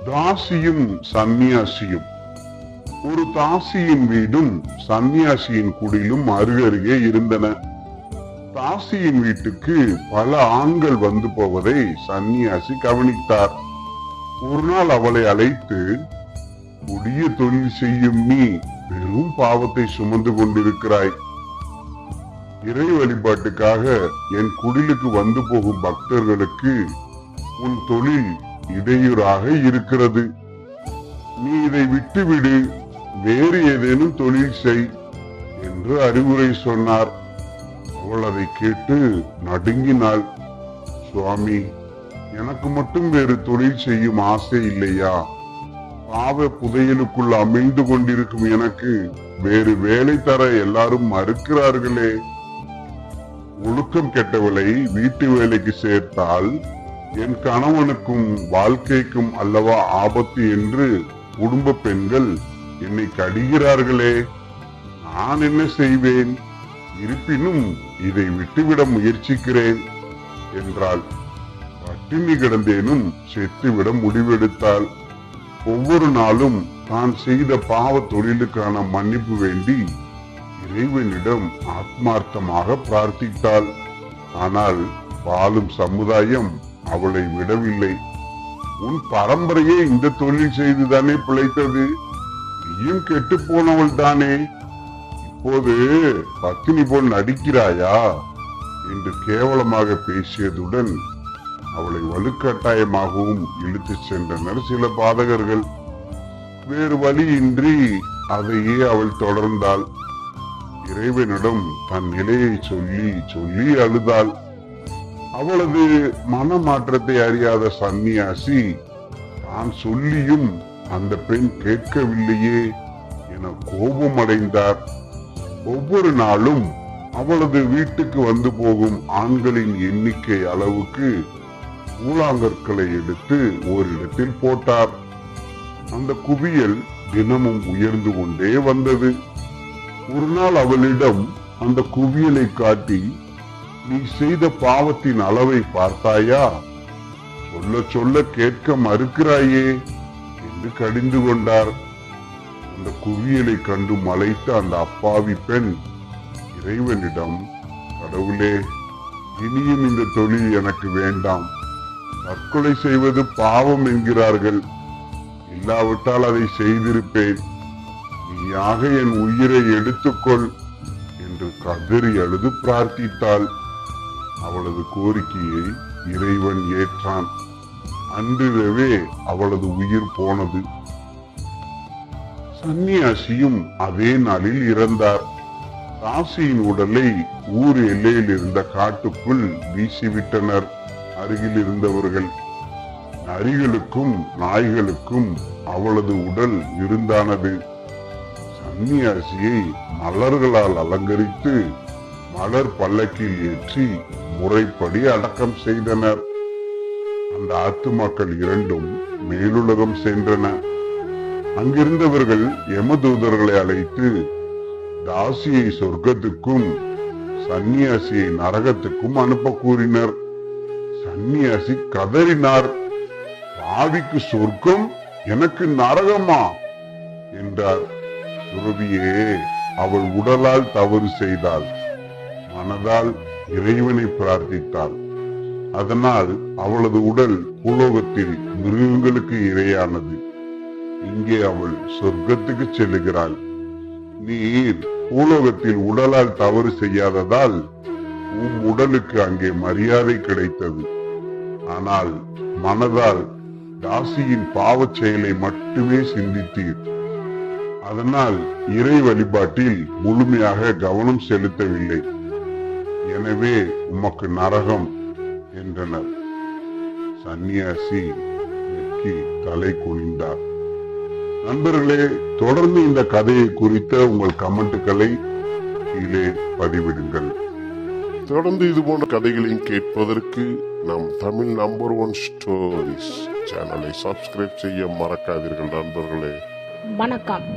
தாசியும் சந்நியாசியும். ஒரு தாசியின் வீடும் சந்நியாசியின் குடிலும் அருகருகே இருந்தன. தாசியின் வீட்டுக்கு பல ஆண்கள் வந்து போவதை சந்நியாசி கவனித்தார். ஒரு நாள் அவளை அழைத்து, கொடிய தொழில் செய்யும் நீ பெரும் பாவத்தை சுமந்து கொண்டிருக்கிறாய். இறை வழிபாட்டுக்காக என் குடிலுக்கு வந்து போகும் பக்தர்களுக்கு உன் தொழில் இடையூறாக இருக்கிறது. நீ இதை விட்டுவிடு, வேறு ஏதேனும் தொழில் செய் என்று அறிவுரை சொன்னார். அவள் அதை கேட்டு நடுங்கினாள். சுவாமி, எனக்கு மட்டும் வேறு தொழில் செய்யும் ஆசை இல்லையா? பாவ புதையலுக்குள் அமைந்து கொண்டிருக்கும் எனக்கு வேறு வேலை தர எல்லாரும் மறுக்கிறார்களே. ஒழுக்கம் கெட்டவளை வீட்டு வேலைக்கு சேர்த்தால் என் கணவனுக்கும் வாழ்க்கைக்கும் அல்லவா ஆபத்து என்று குடும்ப பெண்கள் என்னை கடிகிறார்களே. நான் என்ன செய்வேன்? இருப்பினும் இதை விட்டுவிட முயற்சிக்கிறேன் என்றாள். பட்டினி கிடந்தேனும் செத்துவிட முடிவெடுத்தாள். ஒவ்வொரு நாளும் தான் செய்த பாவ தொழிலுக்கான மன்னிப்பு வேண்டி இறைவனிடம் ஆத்மார்த்தமாக பிரார்த்தித்தாள். ஆனால் வாழும் சமுதாயம் அவளை விடவில்லை. உன் பரம்பரையே இந்த தொழில் செய்துதானே பிழைத்தது, நீயும் கெட்டு போனவள் தானே, இப்போது பத்தினி போல் நடிக்கிறாயா என்று கேவலமாக பேசியதுடன் அவளை வலுக்கட்டாயமாகவும் இழுத்து சென்றனர் சில பாதகர்கள். வேறு வழியின்றி அதையே அவள் தொடர்ந்தாள். இறைவனிடம் தன் நிலையை சொல்லி சொல்லி அழுதாள். அவளது மனமாற்றத்தை அறியாத சந்நியாசி தான் சொல்லியும் அந்த பெண் கேட்கவில்லையே என கோபம் அடைந்தார். ஒவ்வொரு நாளும் அவளது வீட்டுக்கு வந்து போகும் ஆண்களின் எண்ணிக்கை அளவுக்கு கூழாங்கற்களை எடுத்து ஓரிடத்தில் போட்டார். அந்த குவியல் தினமும் உயர்ந்து கொண்டே வந்தது. ஒரு நாள் அவளிடம் அந்த குவியலை காட்டி, நீ செய்த பாவத்தின் அளவை பார்த்தாயா? சொல்ல சொல்ல கேட்க மறுக்கிறாயே என்று கடிந்து கொண்டார். அந்த குவியலை கண்டு மலைத்த அந்த அப்பாவி பெண் இறைவனிடம், கடவுளே, இனியும் இந்த தொழில் எனக்கு வேண்டாம். தற்கொலை செய்வது பாவம் என்கிறார்கள், இல்லாவிட்டால் அதை செய்திருப்பேன். நீயாக என் உயிரை எடுத்துக்கொள் என்று கதறி அழுது பிரார்த்தித்தாள். அவளது கோரிக்கையை இறைவன் ஏற்றான். அன்றிரவே அவளது உயிர் போனது. சந்நியாசியும் அதே நாளில் இறந்தார். தாசியின் உடலை ஊர் எல்லையில் இருந்த காட்டுக்குள் வீசிவிட்டனர் அருகில் இருந்தவர்கள். நரிகளுக்கும் நாய்களுக்கும் அவளது உடல் விருந்தானது. சந்நியாசியை மலர்களால் அலங்கரித்து மலர் பல்லக்கில் ஏற்றி முறைப்படி அடக்கம் செய்தனர். அந்த ஆத்துமாக்கள் இரண்டும் மேலுலகம் சென்றன. அங்கிருந்தவர்கள் யமதூதர்களை அழைத்து தாசியை சொர்க்கத்துக்கும் சந்நியாசியை நரகத்துக்கும் அனுப்ப கூறினர். சந்நியாசி கதறினார். பாவிக்கு சொர்க்கம், எனக்கு நரகமா என்றார். துறவியே, அவள் உடலால் தவறு செய்தாள், மனதால் இறைவனை பிரார்த்தித்தாள். அதனால் அவளது உடல் பூலோகத்தில் மிருகங்களுக்கு இரையானது. இங்கே அவள் சொர்க்கத்துக்கு செல்லுகிறாள். நீர் பூலோகத்தில் உடலால் தவறு செய்யாததால் உம் உடலுக்கு அங்கே மரியாதை கிடைத்தது. ஆனால் மனதால் தாசியின் பாவச் செயலை மட்டுமே சிந்தித்தீர். அதனால் இறை வழிபாட்டில் முழுமையாக கவனம் செலுத்தவில்லை. எனவே உமக்கு நரகம் என்றனர். சந்நியாசி நெக்கி தலை குனிந்தார். நண்பர்களே, தொடர்ந்து இந்த கதையை குறித்த உங்கள் கமெண்ட்டுகளை கீழே பதிவிடுங்கள். தொடர்ந்து இது போன்ற கதைகளையும் கேட்பதற்கு நம் தமிழ் நம்பர் 1 ஸ்டோரிஸ் சேனலை சப்ஸ்கிரைப் செய்ய மறக்காதீர்கள் நண்பர்களே. வணக்கம்.